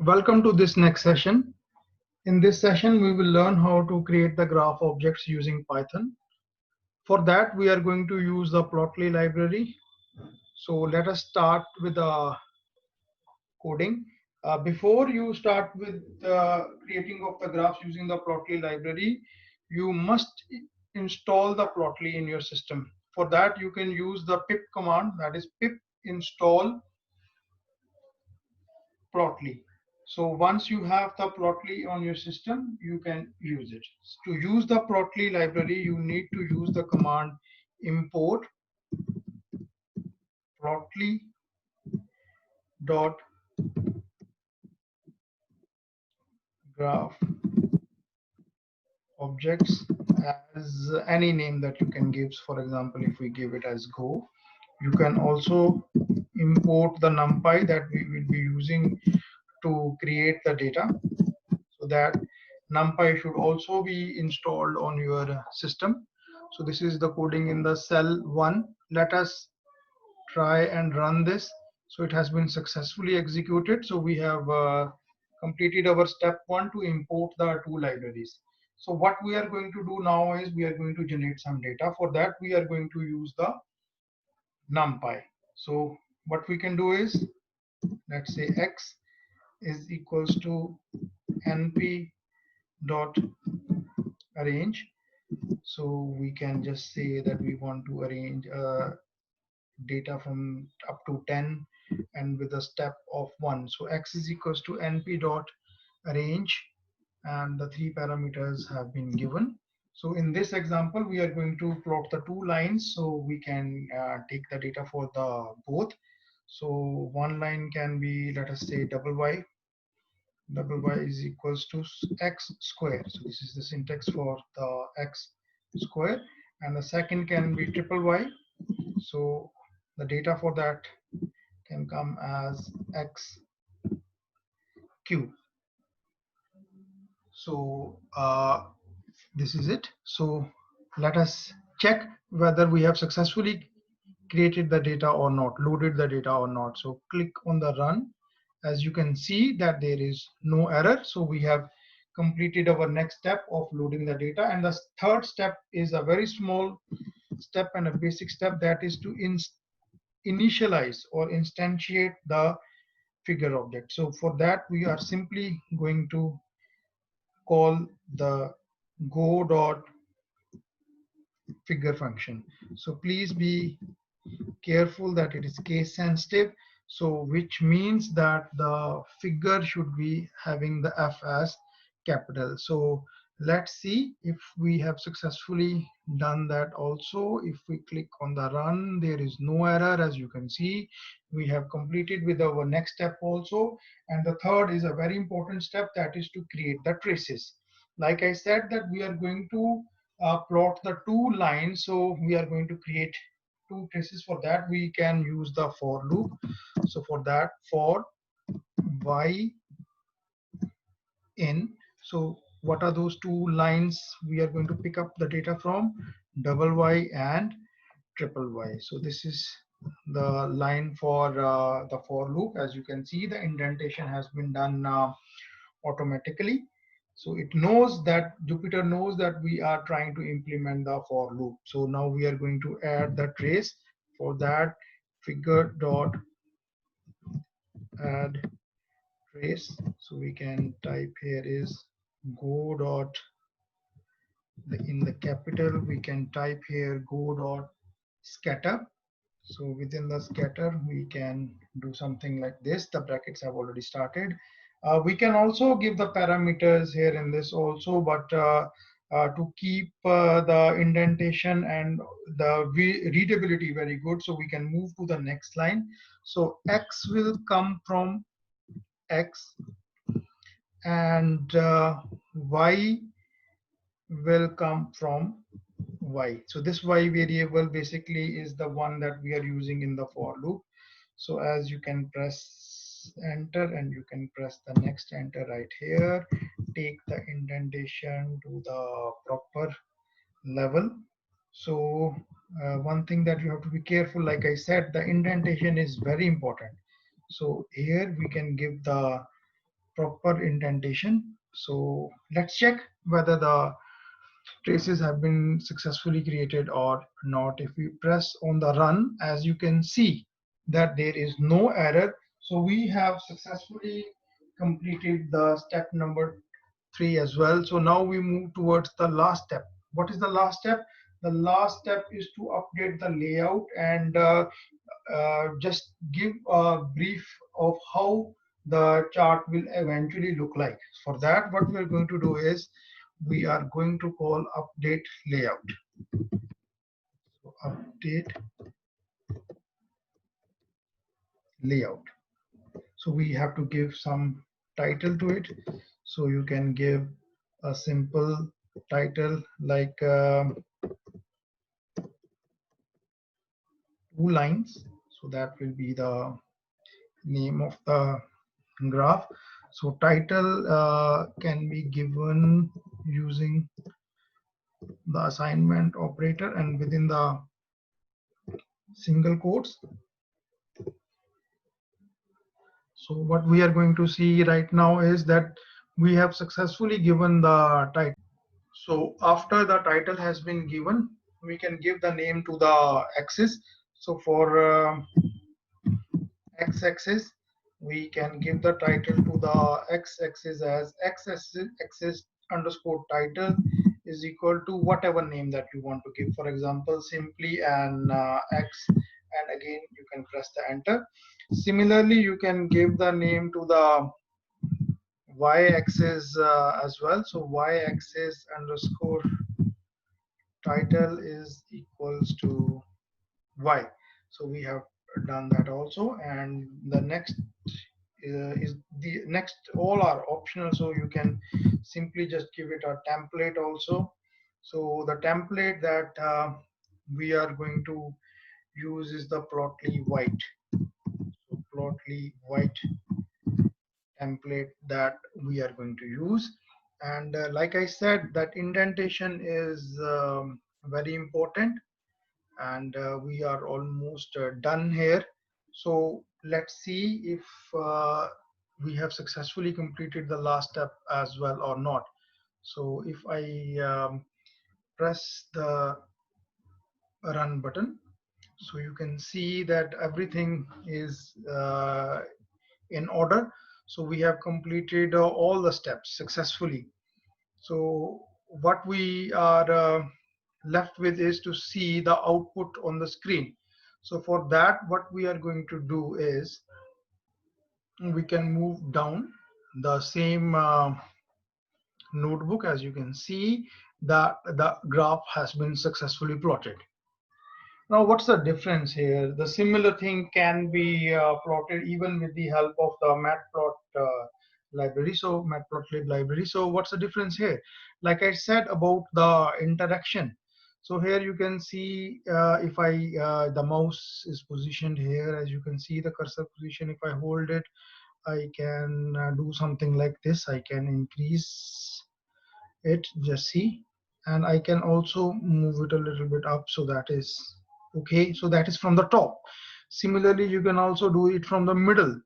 Welcome to this next session. In this session, we will learn how to create the graph objects using Python. For that, we are going to use the Plotly library. So let us start with the coding. Before you start with the creating of the graphs using the Plotly library, you must install the Plotly in your system. For that, you can use the pip command, that is pip install Plotly. So once you have the Plotly on your system, you can use it. To use the Plotly library, you need to use the command import plotly dot graph objects as any name that you can give. For example, if we give it as go, you can also import the numpy that we will be using to create the data. So that numpy should also be installed on your system. So this is the coding in the cell 1. Let us try and run this. So it has been successfully executed. So we have completed our step 1 to import the two libraries. So what we are going to do now is we are going to generate some data. For that, we are going to use the numpy. So what we can do is, let's say x is equals to np dot arrange. So we can just say that we want to arrange data from up to 10 and with a step of 1. So x is equals to np dot arrange, and the three parameters have been given. So in this example, we are going to plot the two lines so we can take the data for the both. So one line can be, let us say, double y is equals to x square. So this is the syntax for the x square. And the second can be triple y. So the data for that can come as x cube. So this is it. So let us check whether we have successfully created the data or not, loaded the data or not. So click on the run. As you can see that there is no error. So we have completed our next step of loading the data. And the third step is a very small step and a basic step, that is to initialize or instantiate the figure object. So for that, we are simply going to call the go dot figure function. So please be careful that it is case sensitive. So which means that the figure should be having the F as capital. So let's see if we have successfully done that also. If we click on the run, there is no error. As you can see, we have completed with our next step also. And the third is a very important step, that is to create the traces. Like I said that we are going to plot the two lines. So we are going to create two traces. For that, we can use the for loop. So for that, for y in, so what are those two lines we are going to pick up the data from? Double y and triple y. So this is the line for the for loop. As you can see, the indentation has been done automatically. So it knows that Jupyter knows that we are trying to implement the for loop. So now we are going to add the trace. For that, figure dot add trace. So we can type here is go dot, in the capital we can type here go dot scatter. So within the scatter we can do something like this. The brackets have already started. We can also give the parameters here in this also, but to keep the indentation and the readability very good, so we can move to the next line. So x will come from x, and y will come from y. So this y variable basically is the one that we are using in the for loop. So as you can press enter and you can press the next enter right here, take the indentation to the proper level. So one thing that you have to be careful, like I said, the indentation is very important. So here we can give the proper indentation. So let's check whether the traces have been successfully created or not. If we press on the run, as you can see that there is no error. So we have successfully completed the step number 3 as well. So now we move towards the last step. What is the last step? The last step is to update the layout and just give a brief of how the chart will eventually look like. For that, what we are going to do is we are going to call update layout. So update layout. So we have to give some title to it. So you can give a simple title like 2 lines. So that will be the name of the graph. So title can be given using the assignment operator and within the single quotes. So what we are going to see right now is that we have successfully given the title. So after the title has been given, we can give the name to the axis. So for x-axis, we can give the title to the x-axis as x-axis underscore title is equal to whatever name that you want to give. For example, simply an x, and again you can press the enter. Similarly, you can give the name to the y-axis as well. So y-axis underscore title is equals to y. So we have done that also, and the next is the next, all are optional, so you can simply just give it a template also. So the template that we are going to use is the Plotly white. So Plotly white template that we are going to use. And like I said, that indentation is very important, and we are almost done here. So let's see if we have successfully completed the last step as well or not. So if I press the run button, so you can see that everything is in order. So we have completed all the steps successfully. So what we are left with is to see the output on the screen. So for that, what we are going to do is we can move down the same notebook. As you can see that the graph has been successfully plotted. Now, what's the difference here? The similar thing can be plotted even with the help of the Matplot library. So Matplotlib library. So what's the difference here? Like I said about the interaction. So here you can see if the mouse is positioned here, as you can see the cursor position. If I hold it, I can do something like this. I can increase it, just see, and I can also move it a little bit up, so that is okay. So that is from the top. Similarly, you can also do it from the middle.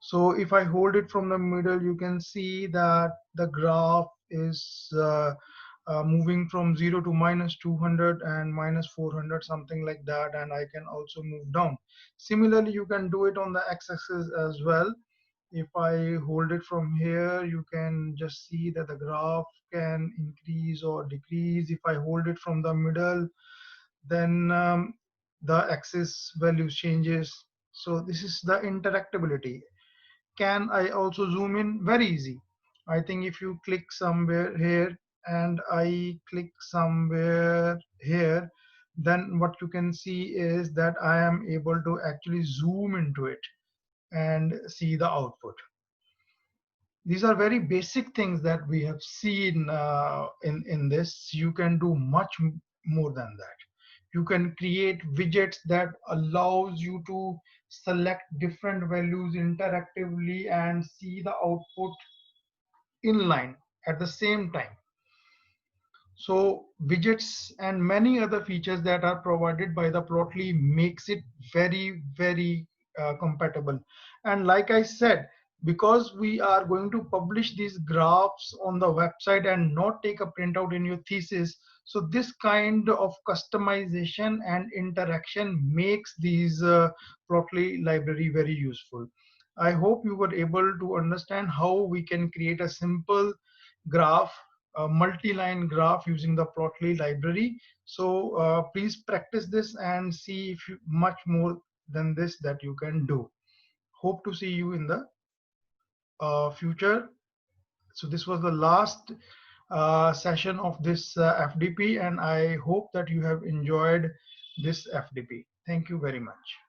So if I hold it from the middle, you can see that the graph is moving from 0 to minus 200 and minus 400, something like that, and I can also move down. Similarly, you can do it on the x-axis as well. If I hold it from here, you can just see that the graph can increase or decrease. If I hold it from the middle, then the axis value changes. So this is the interactability. Can I also zoom in? Very easy. I think if you click somewhere here and I click somewhere here, then what you can see is that I am able to actually zoom into it and see the output. These are very basic things that we have seen in this. You can do much more than that. You can create widgets that allows you to select different values interactively and see the output inline at the same time. So widgets and many other features that are provided by the Plotly makes it very, very compatible. And like I said, because we are going to publish these graphs on the website and not take a printout in your thesis. So this kind of customization and interaction makes these Plotly library very useful. I hope you were able to understand how we can create a simple graph, a multi-line graph using the Plotly library. So please practice this and see if you much more than this that you can do. Hope to see you in the future. So this was the last session of this FDP, and I hope that you have enjoyed this FDP. Thank you very much.